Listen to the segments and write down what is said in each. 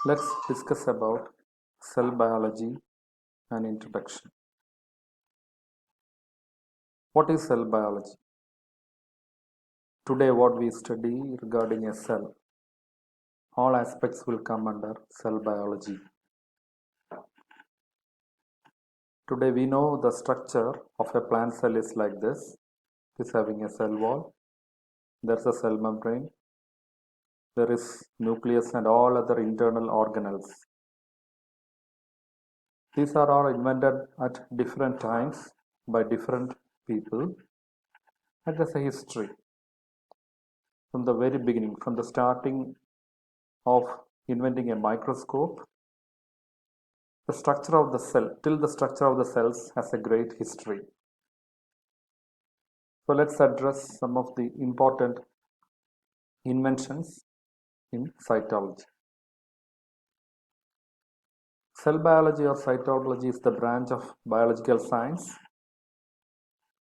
Let's discuss about cell biology and introduction. What is cell biology? Today what we study regarding a cell, all aspects will come under cell biology. Today we know the structure of a plant cell is like this. It is having a cell wall, there's a cell membrane, there is nucleus and all other internal organelles. These are all invented at different times by different people, and there's a history from the very beginning, from the starting of inventing a microscope. The structure of the cell, till the structure of the cells has a great history. So let's address some of the important inventions in cytology. Cell biology or cytology is the branch of biological science.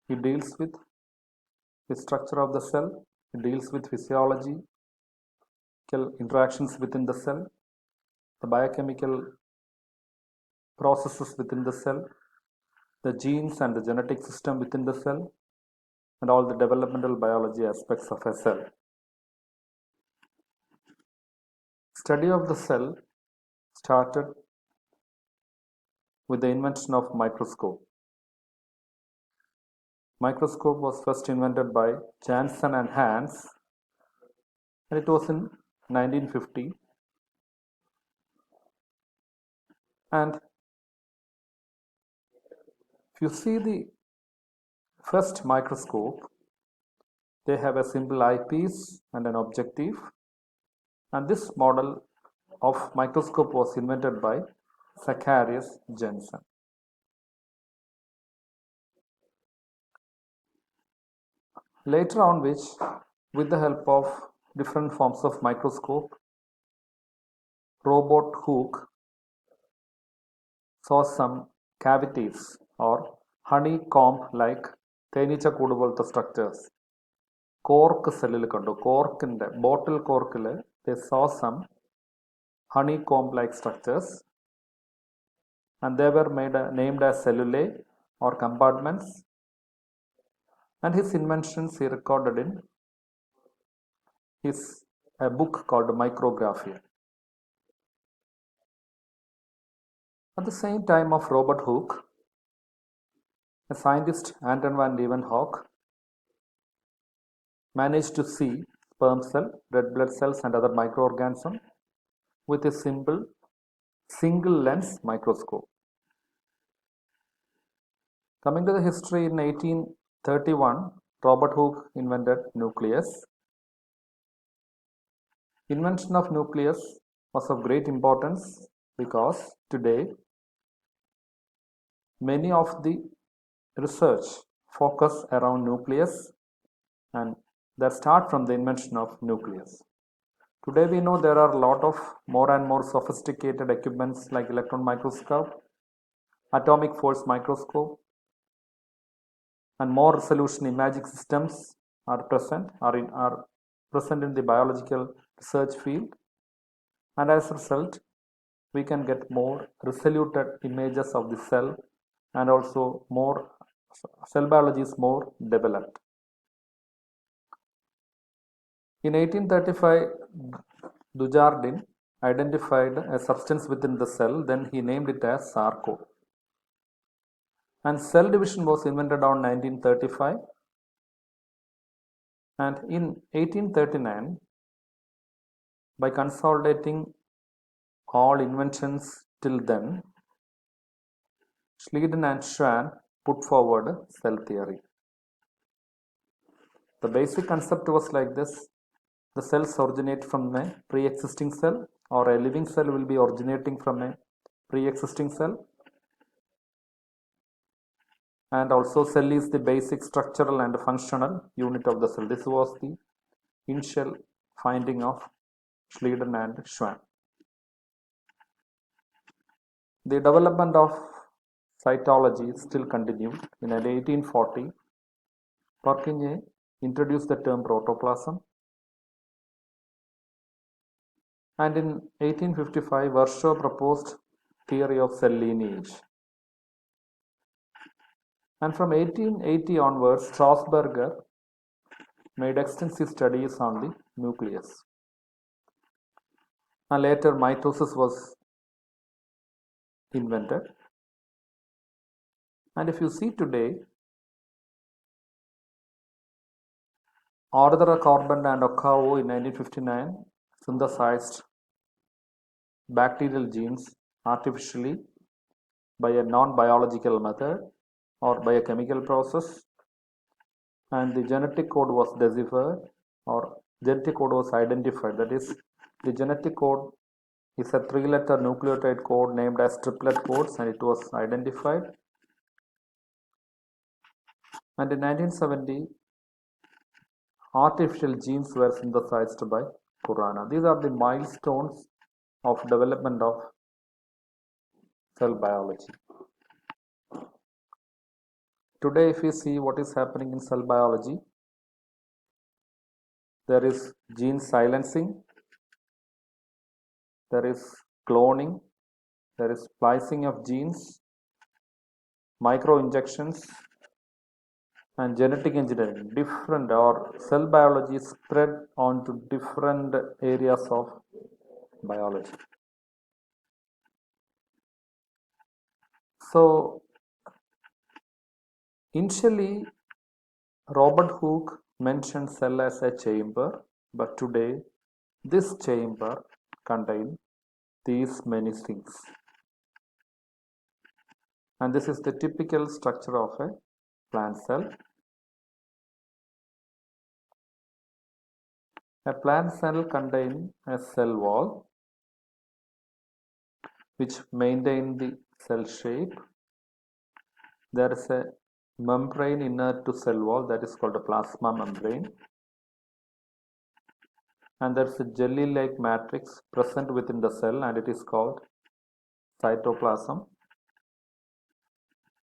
It deals with the structure of the cell, it deals with physiological interactions within the cell, the biochemical processes within the cell, the genes and the genetic system within the cell, and all the developmental biology aspects of a cell. Study of the cell started with the invention of microscope. Microscope was first invented by Janssen and Hans, and it was in 1950. And if you see the first microscope, they have a simple eyepiece and an objective, and this model of microscope was invented by Zacharias Janssen. Later on, with the help of different forms of microscope, Robert Hooke saw some cavities or honeycomb-like തേനീച്ച കൂട് പോലത്തെ structures. Cork cell കണ്ടു, corkന്റെ bottle corkൽ they saw some honeycomb-like structures, and they were named as cellulae or compartments. And his inventions he recorded in a book called Micrographia. At the same time of Robert Hooke, a scientist, Anton van Leeuwenhoek, managed to see sperm cell, red blood cells and other microorganisms with a simple single lens microscope. Coming to the history, in 1831, Robert Hooke invented nucleus. Invention of nucleus was of great importance because today many of the research focus around nucleus, and that start from the invention of nucleus. Today we know there are a lot of more and more sophisticated equipments like electron microscope, atomic force microscope, and more resolution imaging systems are present in the biological research field, and as a result we can get more resoluted images of the cell, and also more cell biology is more developed. In 1835, Dujardin identified a substance within the cell, then he named it as sarco. And cell division was invented on 1935, and in 1839, by consolidating all inventions till then, Schleiden and Schwann put forward cell theory. The basic concept was like this: the cells originate from a pre-existing cell, or a living cell will be originating from a pre-existing cell, and also cell is the basic structural and functional unit of the cell. This was the initial finding of Schleiden and Schwann. The development of cytology still continued. In 1840, Purkinje introduced the term protoplasm. And in 1855, Virchow proposed theory of cell lineage. And from 1880 onwards, Strasburger made extensive studies on the nucleus. And later, mitosis was invented. And if you see today, Arthur Corbin and Okawo in 1959 synthesized bacterial genes artificially by a non-biological method or by a chemical process, and the genetic code was deciphered or genetic code was identified. That is, the genetic code is a 3-letter nucleotide code named as triplet codes, and it was identified. And in 1970, artificial genes were synthesized by Khurana. These are the milestones of development of cell biology. Today, if we see what is happening in cell biology, there is gene silencing, there is cloning, there is splicing of genes, micro injections, and genetic engineering. Different or cell biology spread onto different areas of biology. So, initially, Robert Hooke mentioned cell as a chamber, but today this chamber contains these many things. And this is the typical structure of a plant cell. A plant cell contains a cell wall which maintains the cell shape. There is a membrane inner to cell wall that is called a plasma membrane. And there is a jelly-like matrix present within the cell, and it is called cytoplasm.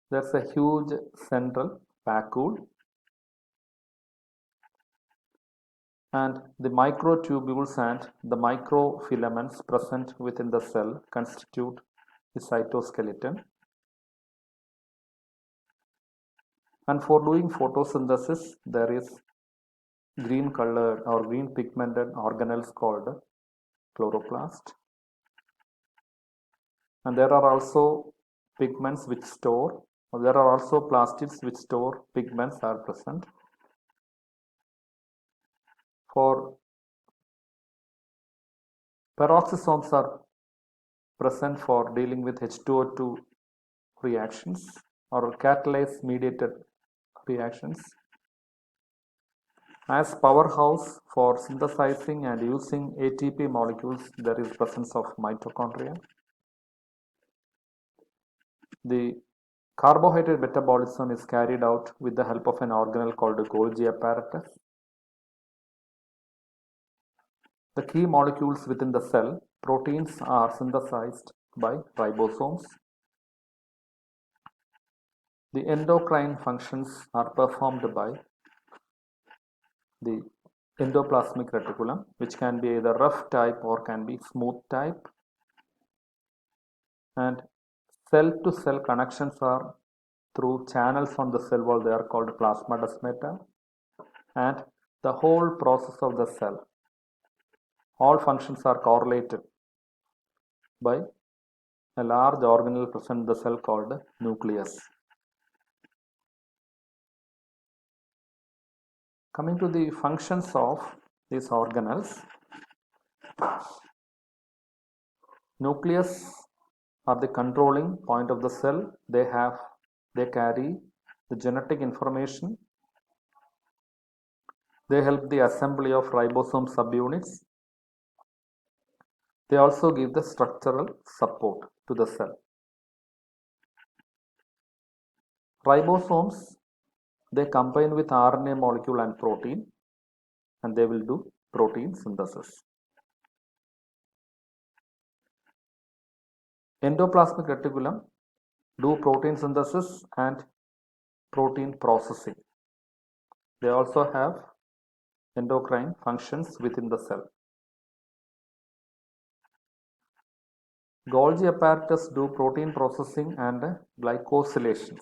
There is a huge central vacuole, and the microtubules and the microfilaments present within the cell constitute the cytoskeleton. And for doing photosynthesis, there is green colored or green pigmented organelles called chloroplast. And there are also pigments which store, or there are also plastids which store pigments are present. For peroxisomes are present for dealing with H2O2 reactions or catalase mediated reactions. As powerhouse for synthesizing and using ATP molecules, there is presence of mitochondria. The carbohydrate metabolism is carried out with the help of an organelle called the Golgi apparatus. The key molecules within the cell, proteins, are synthesized by ribosomes. The endocrine functions are performed by the endoplasmic reticulum, which can be either rough type or can be smooth type. And cell-to-cell connections are through channels on the cell wall. They are called plasmadesmata. And the whole process of the cell, all functions are correlated by a large organelle present in the cell called nucleus. Coming to the functions of these organelles, nucleus are the controlling point of the cell. They carry the genetic information. They help the assembly of ribosome subunits. They also give the structural support to the cell. Ribosomes, they combine with RNA molecule and protein, and they will do protein synthesis. Endoplasmic reticulum do protein synthesis and protein processing. They also have endocrine functions within the cell. Golgi apparatus do protein processing and glycosylations.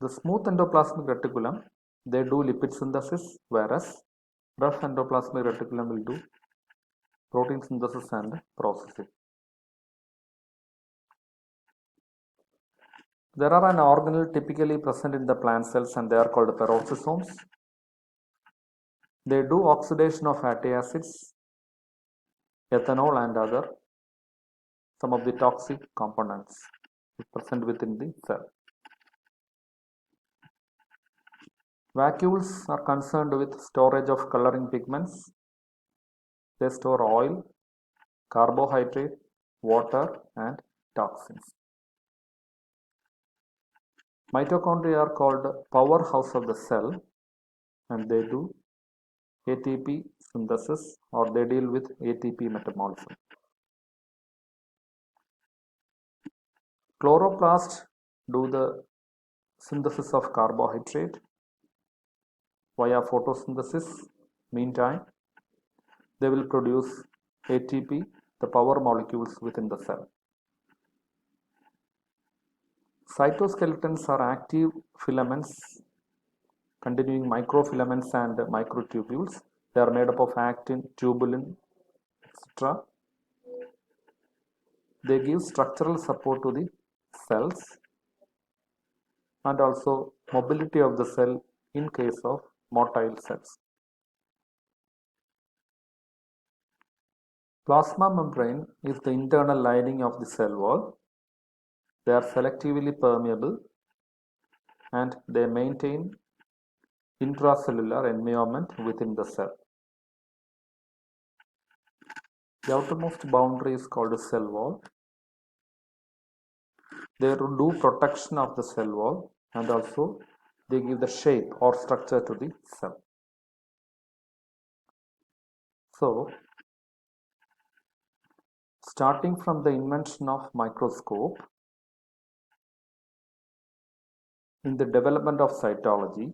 The smooth endoplasmic reticulum, they do lipid synthesis, whereas rough endoplasmic reticulum will do protein synthesis and processing. There are an organelle typically present in the plant cells and they are called peroxisomes. They do oxidation of fatty acids, ethanol and other some of the toxic components present within the cell. Vacuoles are concerned with storage of coloring pigments. They store oil, carbohydrate, water and toxins. Mitochondria are called powerhouse of the cell and they do ATP synthesis or they deal with ATP metabolism. Chloroplasts do the synthesis of carbohydrate via photosynthesis. Meantime, they will produce ATP, the power molecules within the cell. Cytoskeletons are active filaments containing microfilaments and microtubules. They are made up of actin, tubulin, etc. They give structural support to the cells and also mobility of the cell in case of motile cells. Plasma membrane is the internal lining of the cell wall. They are selectively permeable and they maintain intracellular environment within the cell. The outermost boundary is called a cell wall. They do protection of the cell wall and also they give the shape or structure to the cell. So, starting from the invention of microscope, in the development of cytology,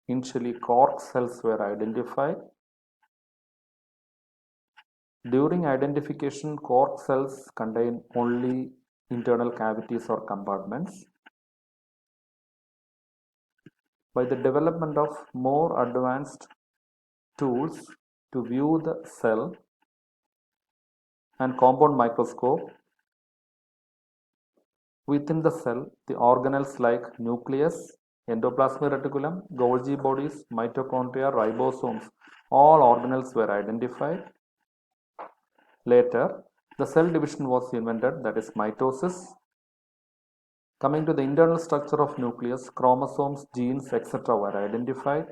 initially cork cells were identified. During identification, cork cells contain only internal cavities or compartments. By the development of more advanced tools to view the cell and compound microscope, within the cell, the organelles like nucleus, endoplasmic reticulum, Golgi bodies, mitochondria, ribosomes, all organelles were identified. Later, the cell division was invented, that is mitosis. Coming to the internal structure of nucleus, chromosomes, genes, etc. were identified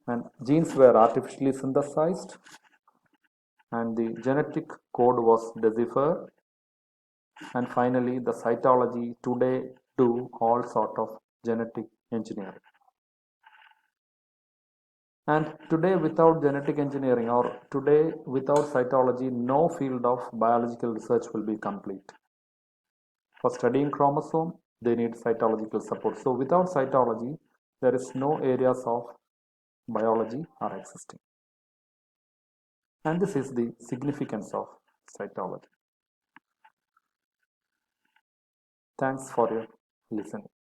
and genes were artificially synthesized and the genetic code was deciphered. And finally, the cytology today do all sort of genetic engineering. And today without genetic engineering or today without cytology, no field of biological research will be complete. For studying chromosome, they need cytological support. So without cytology, there is no areas of biology are existing. And this is the significance of cytology. Thanks for your listening.